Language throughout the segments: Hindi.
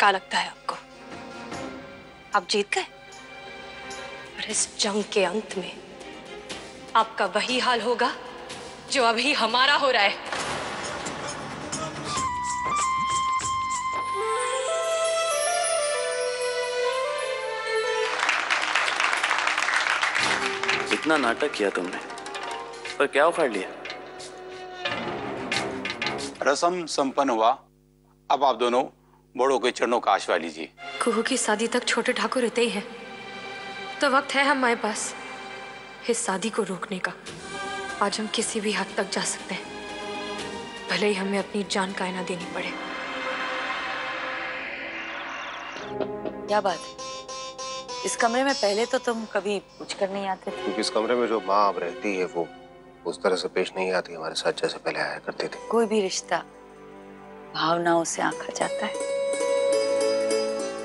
क्या लगता है आपको? आप जीत गए और इस जंग के अंत में आपका वही हाल होगा जो अभी हमारा हो रहा है। इतना नाटक किया तुमने, पर क्या उखाड़ लिया? रस्म संपन्न हुआ। अब आप दोनों बड़ों के चरणों का आशीर्वाद लीजिए। कुहू की शादी तक छोटे ठाकुर रहते ही हैं, तो वक्त है हमारे पास इस शादी को रोकने का। आज हम किसी भी हद तक जा सकते हैं, भले ही हमें अपनी जान कायना देनी पड़े। क्या बात है? इस कमरे में पहले तो तुम कभी पूछ कर नहीं आते थे। क्योंकि इस कमरे में जो माँ अब रहती है वो उस तरह से पेश नहीं आती हमारे साथ जैसे पहले आया करते थे। कोई भी रिश्ता भावनाओं से आंका जाता है।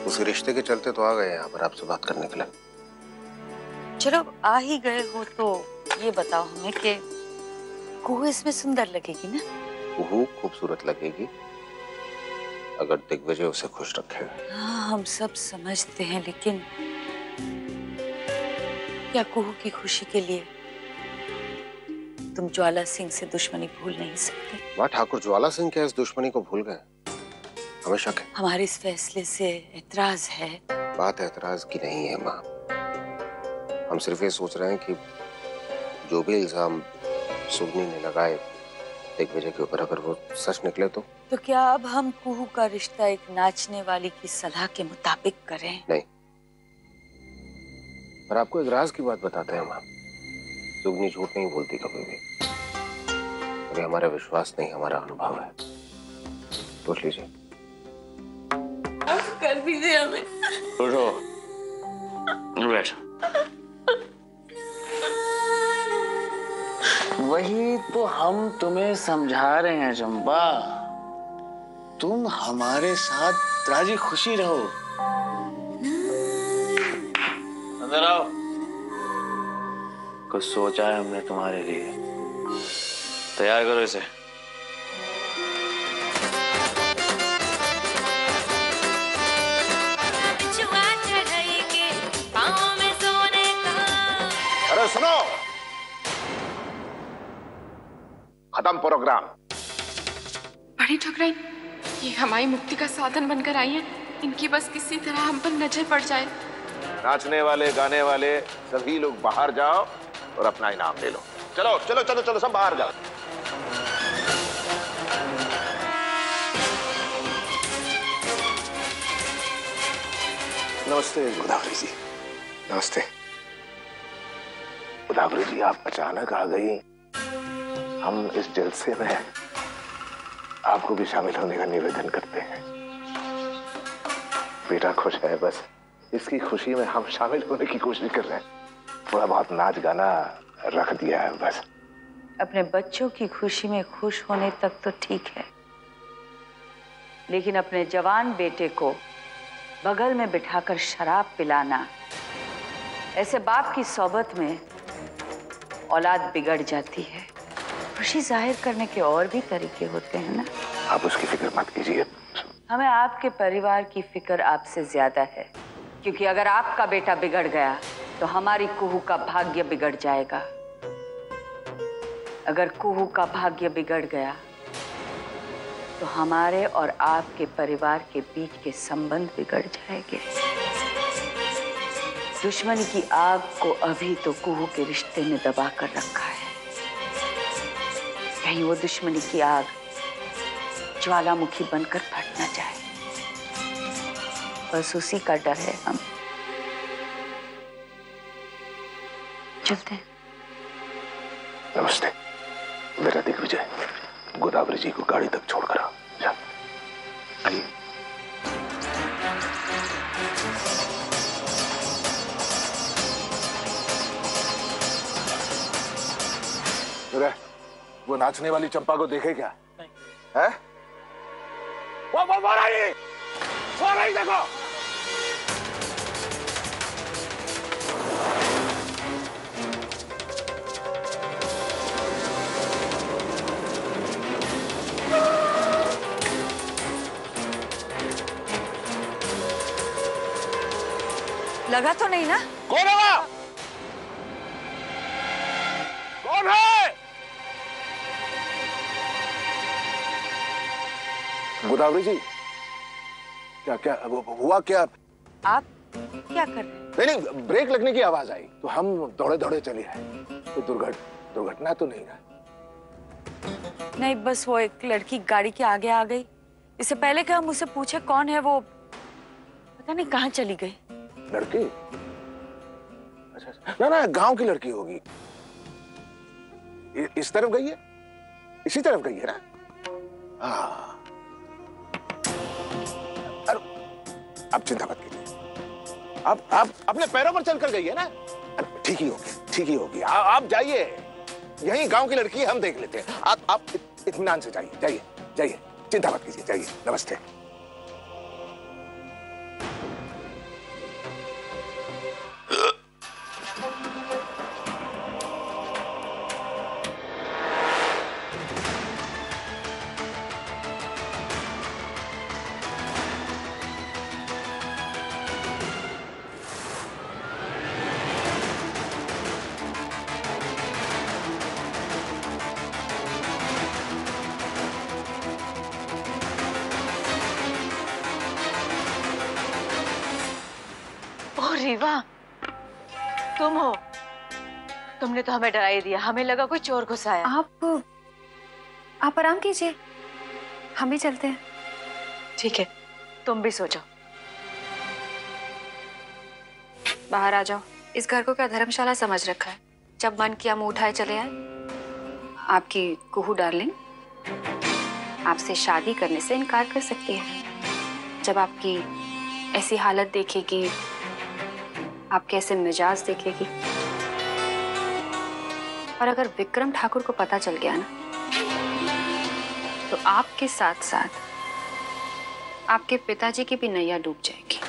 उसी रिश्ते के चलते तो आ गए यहाँ पर आपसे बात करने के लिए। चलो आ ही गए हो तो ये बताओ हमें कि कुहू इसमें सुंदर लगेगी ना? कुहू खूबसूरत लगेगी अगर दिग्विजय उसे खुश रखेगा। हाँ, हम सब समझते हैं, लेकिन क्या कुहू की खुशी के लिए तुम ज्वाला सिंह से दुश्मनी भूल नहीं सकते? माँ, ठाकुर ज्वाला सिंह क्या इस दुश्मनी को भूल गए? हमें शक है। हमारे इस फैसले से एतराज है। बात एतराज की नहीं है माँ, हम सिर्फ ये सोच रहे हैं कि जो भी इल्जाम सुगनी ने लगाए दिग्विजय के ऊपर, अगर वो सच निकले तो क्या अब हम कुहू का रिश्ता एक नाचने वाली की सलाह के मुताबिक करें? नहीं, पर आपको एक राज की बात बताते हैं माँ। सुगनी झूठ नहीं बोलती कभी भी। ये हमारा विश्वास नहीं, हमारा अनुभव है। सोच लीजिए। कर दीजिए हमें। बैठ। वही तो हम तुम्हें समझा रहे हैं चंपा, तुम हमारे साथ राजी खुशी रहो। अंदर आओ, कुछ सोचा है हमने तुम्हारे लिए। तैयार करो इसे। अरे सुनो, खत्म प्रोग्राम। बड़ी ठुकराइन, ये हमारी मुक्ति का साधन बनकर आई है। इनकी बस किसी तरह हम पर नजर पड़ जाए। नाचने वाले गाने वाले सभी लोग बाहर जाओ और अपना इनाम ले लो। चलो चलो चलो चलो, सब बाहर जाओ। नमस्ते गोदावरी जी। नमस्ते गोदावरी जी, आप अचानक आ गई। हम इस जलसे में आपको भी शामिल होने का निवेदन करते हैं। बेटा खुश है, बस इसकी खुशी में हम शामिल होने की कोशिश कर रहे हैं। थोड़ा बहुत नाच गाना रख दिया है बस। अपने बच्चों की खुशी में खुश होने तक तो ठीक है, लेकिन अपने जवान बेटे को बगल में बिठाकर शराब पिलाना, ऐसे बाप की सोबत में औलाद बिगड़ जाती है। खुशी जाहिर करने के और भी तरीके होते हैं ना। आप उसकी फिक्र मत कीजिए। हमें आपके परिवार की फिक्र आपसे ज्यादा है, क्योंकि अगर आपका बेटा बिगड़ गया तो हमारी कुहू का भाग्य बिगड़ जाएगा। अगर कुहू का भाग्य बिगड़ गया तो हमारे और आपके परिवार के बीच के संबंध बिगड़ जाएंगे। दुश्मनी की आग को अभी तो कुहू के रिश्ते में दबा कर रखा है, कहीं वो दुश्मनी की आग ज्वालामुखी बनकर फट ना जाए। बस उसी का डर है। हम चलते हैं। नमस्ते मेरा दिग्विजय, गोदावरी जी को गाड़ी तक छोड़कर आओ। आइए। वो नाचने वाली चंपा को देखे क्या? नहीं। है? वो रही देखो। लगा तो नहीं ना? कौन है वहाँ? कौन है? गोदावरी जी, क्या क्या हुआ क्या? आप क्या कर रहे हैं? नहीं, ब्रेक लगने की आवाज आई तो हम दौड़े दौड़े चले आए। तो दुर्घटना तो नहीं ना? नहीं, बस वो एक लड़की गाड़ी के आगे आ गई। इससे पहले कि हम उसे पूछे कौन है वो, पता नहीं कहाँ चली गई। लड़की? अच्छा, ना गांव की लड़की होगी। इस तरफ गई है, इसी तरफ गई है ना? हाँ। अब चिंता मत कीजिए, आप अपने पैरों पर चलकर गई है ना? ठीक ही होगी। आप जाइए, यही गांव की लड़की है, हम देख लेते हैं। आप इत्मीनान से जाइए, चिंता मत कीजिए, जाइए। नमस्ते। रीवा, तुम हो? तुमने तो हमें डरा ही दिया, हमें लगा कोई चोर घुसा है। आप आराम कीजिए, हम भी चलते हैं। ठीक है, तुम भी सो जाओ। बाहर आ जाओ। इस घर को क्या धर्मशाला समझ रखा है? जब मन किया मुंह उठाए चले आए। आपकी कुहू डार्लिंग आपसे शादी करने से इनकार कर सकती है। जब आपकी ऐसी हालत देखेगी, आपके ऐसे मिजाज देखेगी, और अगर विक्रम ठाकुर को पता चल गया ना, तो आपके साथ साथ आपके पिताजी की भी नैया डूब जाएगी।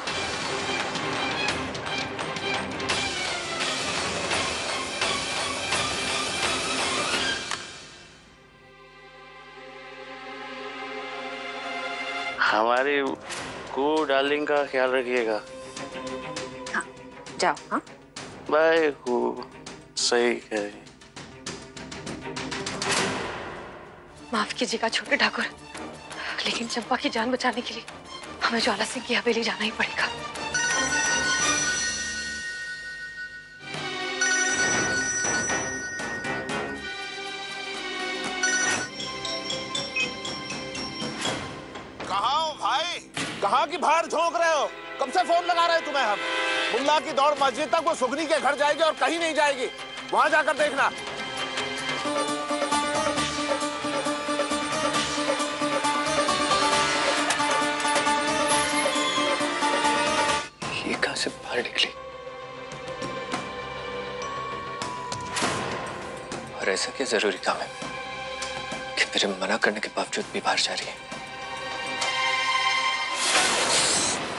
हमारी को डार्लिंग का ख्याल रखिएगा। हाँ, जाओ। हाँ, बाय। सही कह रही। माफ कीजिएगा छोटे ठाकुर, लेकिन चंपा की जान बचाने के लिए हमें ज्वाला सिंह की हवेली जाना ही पड़ेगा। कहाँ हो भाई? कहाँ की बाहर झोंक रहे हो? कब से फोन लगा रहे हैं तुम्हें हम? मुल्ला की दौड़ मस्जिद तक, वो सुगनी के घर जाएगी और कहीं नहीं जाएगी। वहां जाकर देखना। ये कहां से बाहर निकली? और ऐसा क्या जरूरी काम है कि मेरे मना करने के बावजूद भी बाहर जा रही है?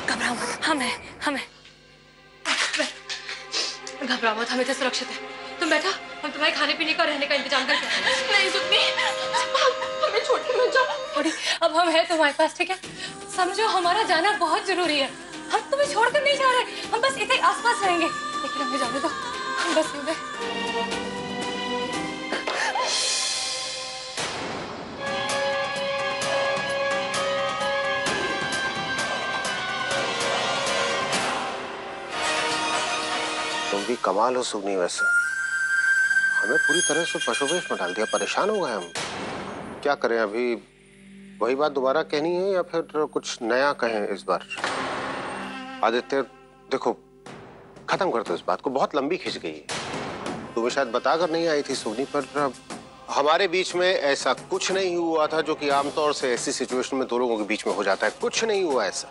घबराओ मत, हम हैं। घबराओ मत, हम इतने सुरक्षित हैं। तुम बैठो, हम तुम्हारे खाने पीने का और रहने का इंतजाम करके आते हैं। नहीं सुननी, हमें छोड़ के मत जाओ। अब हम हैं तुम्हारे पास, ठीक है? समझो हमारा जाना बहुत जरूरी है। हम तुम्हें छोड़कर नहीं जा रहे, हम बस इतने आसपास रहेंगे। लेकिन हमें जाने दो, हम बस यूं गए। तुम भी कमाल हो सुगनी, वैसे हमें पूरी तरह से पशुवेश में डाल दिया। परेशान हो गए हम। क्या करें? अभी वही बात दोबारा कहनी है या फिर कुछ नया कहें इस बार? आदित्य देखो, खत्म कर दो इस बात को, बहुत लंबी खिंच गई है। तुम्हें शायद बताकर नहीं आई थी सुगनी, पर हमारे बीच में ऐसा कुछ नहीं हुआ था जो कि आमतौर से ऐसी सिचुएशन में दो लोगों के बीच में हो जाता है। कुछ नहीं हुआ ऐसा।